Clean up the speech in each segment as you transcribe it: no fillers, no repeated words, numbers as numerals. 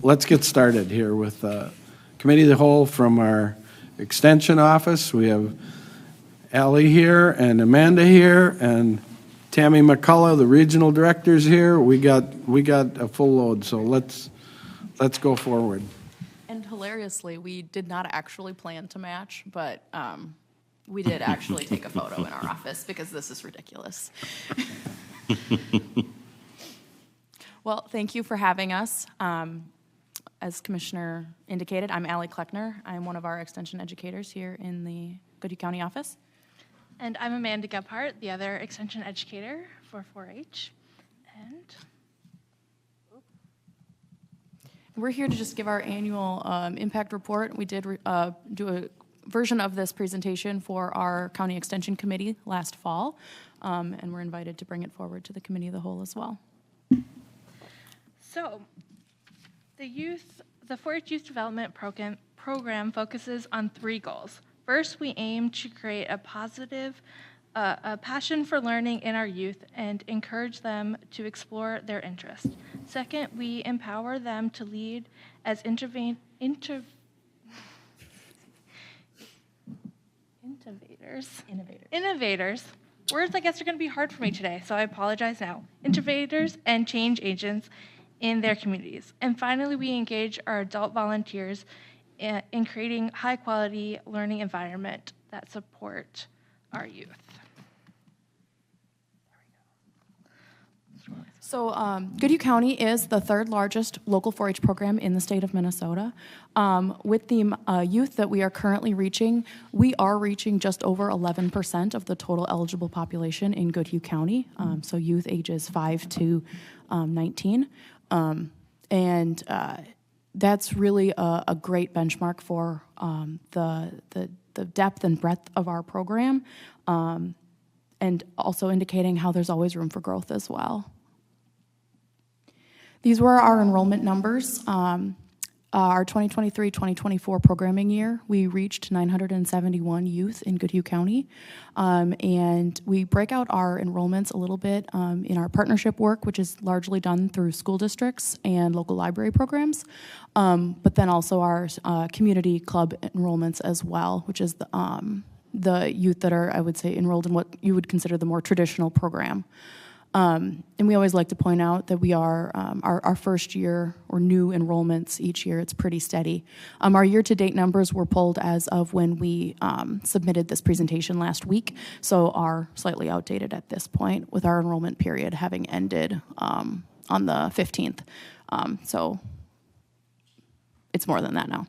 Let's get started here with Committee of the Whole from our Extension Office. We have Allie here and Amanda here and Tammy McCullough, the Regional Director's here. We got a full load, so let's go forward. And hilariously, we did not actually plan to match, but we did actually take a photo in our office because this is ridiculous. Well, thank you for having us. As Commissioner indicated, I'm Allie Kleckner. I'm one of our extension educators here in the Goodhue County office. And I'm Amanda Gebhardt, the other extension educator for 4-H. And we're here to just give our annual impact report. We did do a version of this presentation for our County Extension Committee last fall, and we're invited to bring it forward to the Committee of the Whole as well. so, the 4-H Youth Development Program focuses on 3 goals. First, we aim to create a passion for learning in our youth and encourage them to explore their interests. Second, we empower them to lead as innovators. Words, I guess, are going to be hard for me today, so I apologize now. Innovators and change agents in their communities. And finally, we engage our adult volunteers in creating high-quality learning environment that support our youth. So Goodhue County is the 3rd largest local 4-H program in the state of Minnesota. With the youth that we are currently reaching, we are reaching just over 11% of the total eligible population in Goodhue County, so youth ages 5 to 19. And that's really a great benchmark for the depth and breadth of our program, and also indicating how there's always room for growth as well. These were our enrollment numbers. Our 2023-2024 programming year, we reached 971 youth in Goodhue County, and we break out our enrollments a little bit in our partnership work, which is largely done through school districts and local library programs, but then also our community club enrollments as well, which is the youth that are, I would say, enrolled in what you would consider the more traditional program. And we always like to point out that we are, our first year or new enrollments each year, it's pretty steady. Our year-to-date numbers were pulled as of when we submitted this presentation last week, so are slightly outdated at this point with our enrollment period having ended on the 15th. So it's more than that now.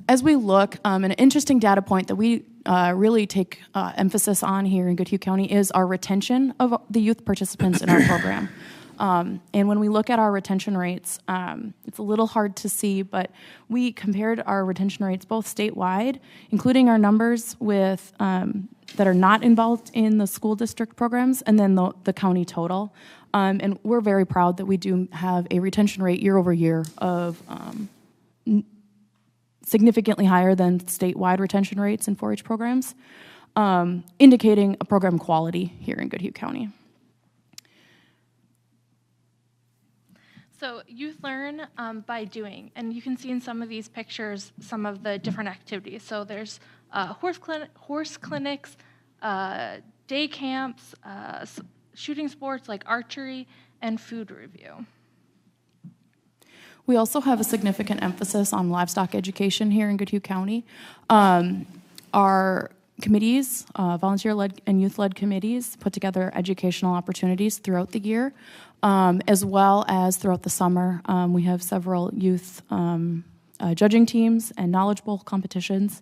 As we look, an interesting data point that we really take emphasis on here in Goodhue County is our retention of the youth participants in our program. And when we look at our retention rates, it's a little hard to see, but we compared our retention rates both statewide, including our numbers with that are not involved in the school district programs, and then the county total. And we're very proud that we do have a retention rate year over year of significantly higher than statewide retention rates in 4-H programs, indicating a program quality here in Goodhue County. So youth learn by doing, and you can see in some of these pictures some of the different activities. So there's horse clinics, day camps, shooting sports like archery, and food review. We also have a significant emphasis on livestock education here in Goodhue County. Our committees, volunteer-led and youth-led committees, put together educational opportunities throughout the year, as well as throughout the summer. We have several youth judging teams and knowledge bowl competitions,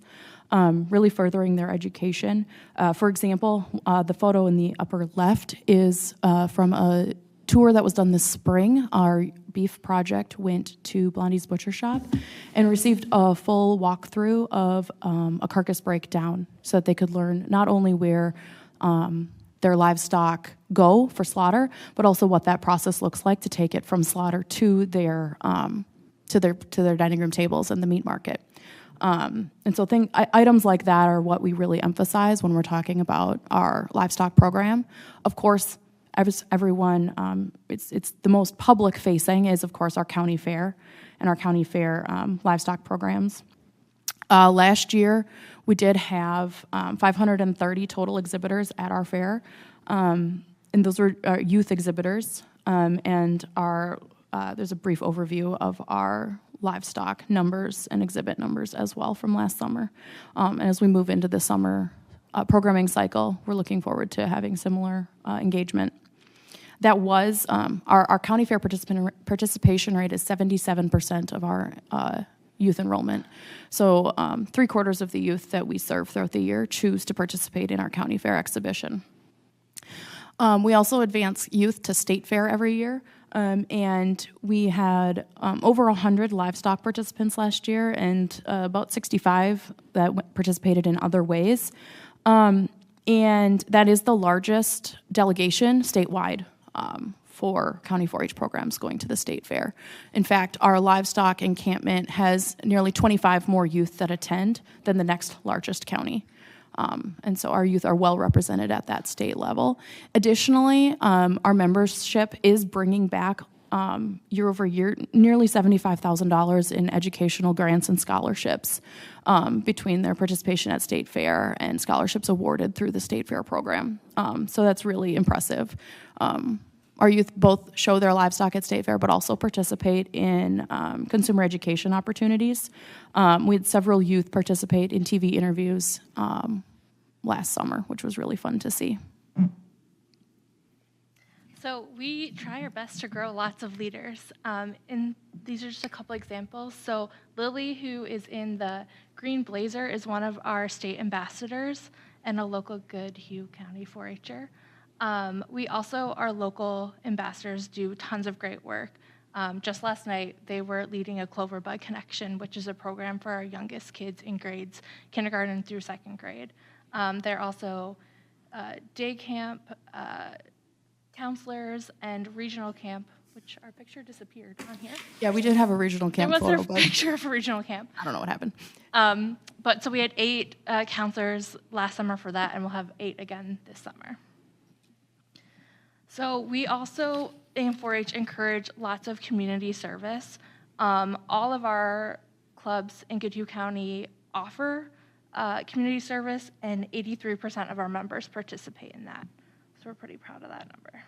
really furthering their education. For example, the photo in the upper left is from a tour that was done this spring. Our beef project went to Blondie's Butcher Shop and received a full walkthrough of a carcass breakdown so that they could learn not only where their livestock go for slaughter, but also what that process looks like to take it from slaughter to their dining room tables and the meat market. And so items like that are what we really emphasize when we're talking about our livestock program. Of course, everyone, it's the most public facing is, of course, our county fair and our county fair livestock programs. Last year, we did have 530 total exhibitors at our fair, and those were youth exhibitors. And there's a brief overview of our livestock numbers and exhibit numbers as well from last summer. And as we move into the summer programming cycle, we're looking forward to having similar engagement. That was our county fair participation rate is 77% of our youth enrollment. So 3/4 of the youth that we serve throughout the year choose to participate in our county fair exhibition. We also advance youth to state fair every year, and we had over 100 livestock participants last year and about 65 that participated in other ways. And that is the largest delegation statewide for county 4-H programs going to the state fair. In fact, our livestock encampment has nearly 25 more youth that attend than the next largest county. And so our youth are well represented at that state level. Additionally, our membership is bringing back year over year nearly $75,000 in educational grants and scholarships between their participation at state fair and scholarships awarded through the state fair program. So that's really impressive. Our youth both show their livestock at state fair, but also participate in consumer education opportunities. We had several youth participate in TV interviews last summer, which was really fun to see. So we try our best to grow lots of leaders. And these are just a couple examples. So Lily, who is in the green blazer, is one of our state ambassadors and a local Goodhue County 4-H'er. We also, our local ambassadors do tons of great work. Just last night, they were leading a Clover Bud Connection, which is a program for our youngest kids in grades kindergarten through 2nd grade. They're also day camp counselors and regional camp, which our picture disappeared on here. Yeah, we did have a regional camp there photo, was a but picture of a regional camp. I don't know what happened. But so we had 8 counselors last summer for that, and we'll have 8 again this summer. So we also, in 4-H, encourage lots of community service. All of our clubs in Goodhue County offer community service, and 83% of our members participate in that. So we're pretty proud of that number.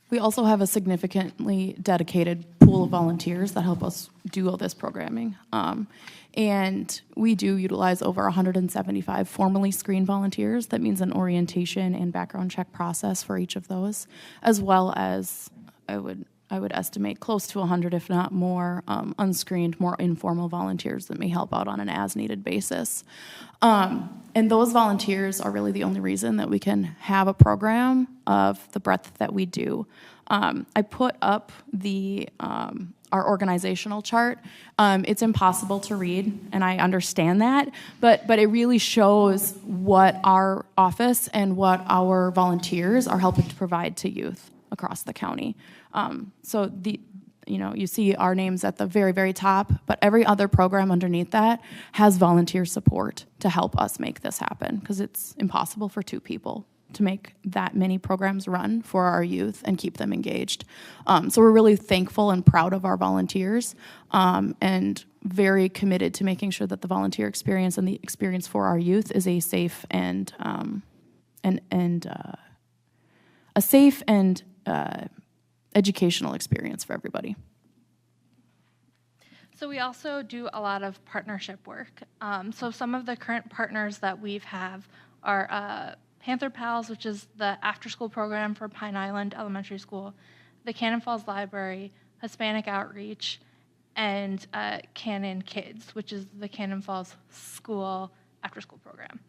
We also have a significantly dedicated pool of volunteers that help us do all this programming. And we do utilize over 175 formally screened volunteers. That means an orientation and background check process for each of those, as well as I would estimate close to 100, if not more, unscreened, more informal volunteers that may help out on an as-needed basis. And those volunteers are really the only reason that we can have a program of the breadth that we do. I put up our organizational chart. It's impossible to read, and I understand that, but it really shows what our office and what our volunteers are helping to provide to youth across the county. So you see our names at the very, very top, but every other program underneath that has volunteer support to help us make this happen, because it's impossible for 2 people to make that many programs run for our youth and keep them engaged. So we're really thankful and proud of our volunteers, and very committed to making sure that the volunteer experience and the experience for our youth is a safe and educational experience for everybody. So we also do a lot of partnership work. So some of the current partners that we have are Panther Pals, which is the after-school program for Pine Island Elementary School, the Cannon Falls Library, Hispanic Outreach, and Cannon Kids, which is the Cannon Falls School after-school program.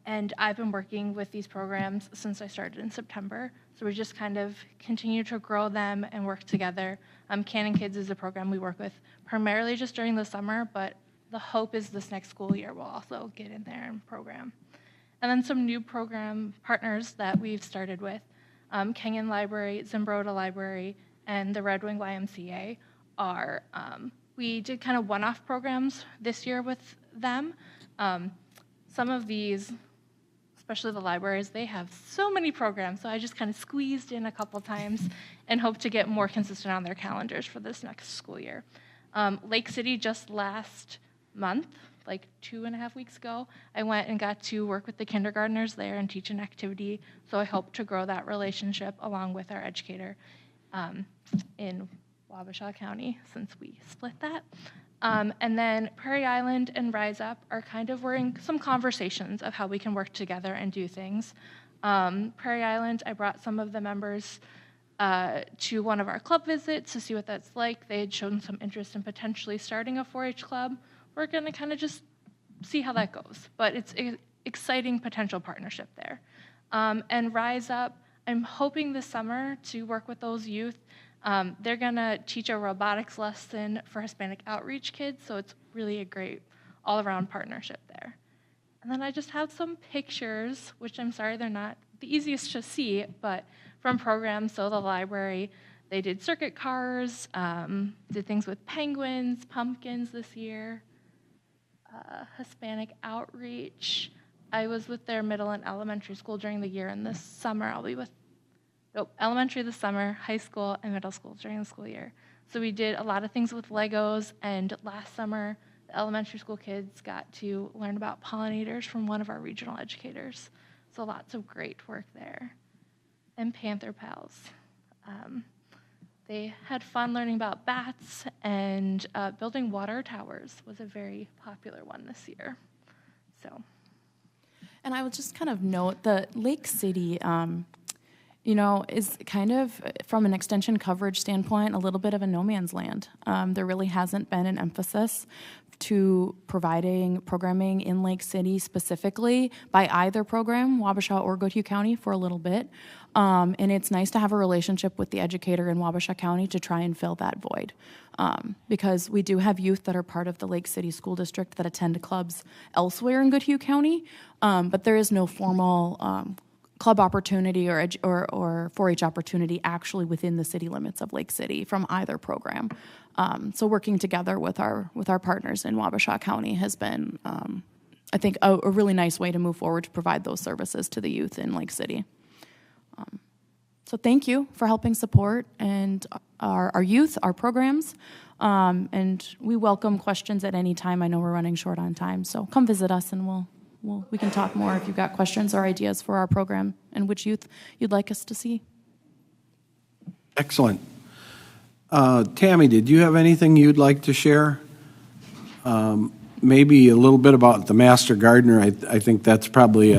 And I've been working with these programs since I started in September, so we just kind of continue to grow them and work together. Cannon Kids is a program we work with primarily just during the summer, but the hope is this next school year we'll also get in there and program. And then some new program partners that we've started with, Kenyon Library, Zimbrota Library, and the Red Wing YMCA are, we did kind of one-off programs this year with them. Some of these especially the libraries, they have so many programs, so I just kind of squeezed in a couple times and hope to get more consistent on their calendars for this next school year. Lake City, just last month, like 2.5 weeks ago, I went and got to work with the kindergartners there and teach an activity, so I hope to grow that relationship along with our educator in Wabasha County, since we split that. And then Prairie Island and Rise Up are we're in some conversations of how we can work together and do things. Prairie Island, I brought some of the members to one of our club visits to see what that's like. They had shown some interest in potentially starting a 4-H club. We're going to kind of just see how that goes, but it's an exciting potential partnership there. And Rise Up, I'm hoping this summer to work with those youth. They're going to teach a robotics lesson for Hispanic outreach kids, so it's really a great all-around partnership there. And then I just have some pictures, which I'm sorry they're not the easiest to see, but from programs. So the library, they did circuit cars, did things with penguins, pumpkins this year, Hispanic outreach. I was with their middle and elementary school during the year, and this summer I'll be with elementary this summer, high school, and middle school during the school year. So we did a lot of things with Legos, and last summer, the elementary school kids got to learn about pollinators from one of our regional educators. So lots of great work there. And Panther Pals. They had fun learning about bats, and building water towers was a very popular one this year. So. And I would just kind of note that Lake City, is kind of, from an extension coverage standpoint, a little bit of a no man's land. There really hasn't been an emphasis to providing programming in Lake City specifically by either program, Wabasha or Goodhue County, for a little bit. And it's nice to have a relationship with the educator in Wabasha County to try and fill that void. Because we do have youth that are part of the Lake City School District that attend clubs elsewhere in Goodhue County, but there is no formal club opportunity or 4-H opportunity actually within the city limits of Lake City from either program. So working together with our partners in Wabasha County has been, I think, a really nice way to move forward to provide those services to the youth in Lake City. So thank you for helping support and our youth, our programs, and we welcome questions at any time. I know we're running short on time, so come visit us and we can talk more if you've got questions or ideas for our program and which youth you'd like us to see. Excellent. Tammy, did you have anything you'd like to share? Maybe a little bit about the Master Gardener. I think that's probably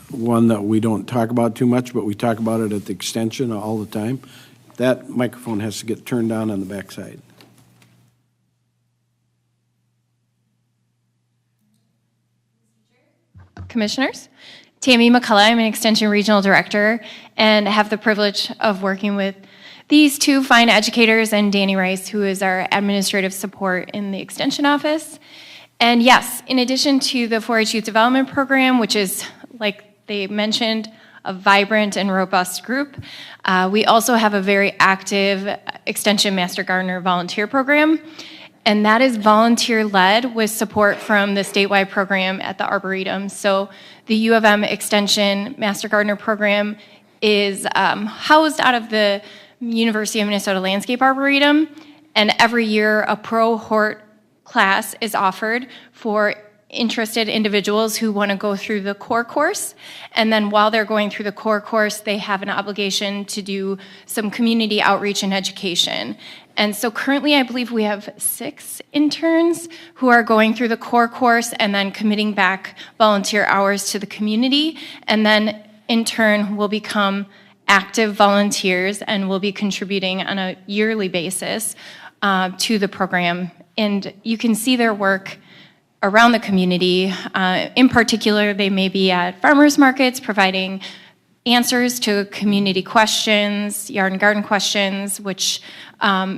one that we don't talk about too much, but we talk about it at the extension all the time. That microphone has to get turned on the backside. Commissioners, Tammy McCullough, I'm an Extension Regional Director and have the privilege of working with these two fine educators and Danny Rice, who is our administrative support in the Extension office. And yes, in addition to the 4-H Youth Development Program, which is, like they mentioned, a vibrant and robust group, we also have a very active Extension Master Gardener volunteer program. And that is volunteer-led with support from the statewide program at the Arboretum. So the U of M Extension Master Gardener program is housed out of the University of Minnesota Landscape Arboretum, and every year a Pro Hort class is offered for interested individuals who want to go through the core course. And then while they're going through the core course, they have an obligation to do some community outreach and education. And so currently I believe we have 6 interns who are going through the core course and then committing back volunteer hours to the community, and then in turn will become active volunteers and will be contributing on a yearly basis to the program. And you can see their work around the community. In particular, they may be at farmers markets providing answers to community questions, yard and garden questions, which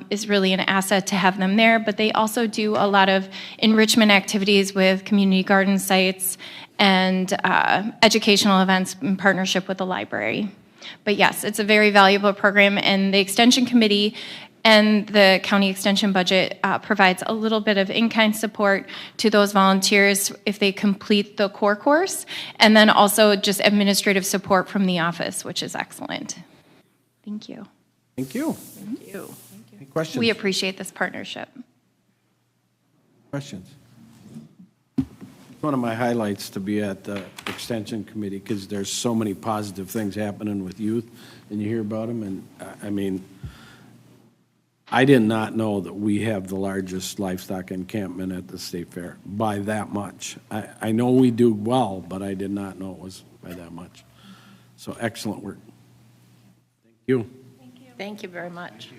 is really an asset to have them there. But they also do a lot of enrichment activities with community garden sites and educational events in partnership with the library. But yes, it's a very valuable program, and the Extension Committee And the county extension budget provides a little bit of in-kind support to those volunteers if they complete the core course, and then also just administrative support from the office, which is excellent. Thank you. Thank you. Thank you. Any questions? We appreciate this partnership. Questions? It's one of my highlights to be at the Extension Committee because there's so many positive things happening with youth, and you hear about them, and I mean, I did not know that we have the largest livestock encampment at the state fair by that much. I know we do well, but I did not know it was by that much. So excellent work. Thank you. Thank you very much.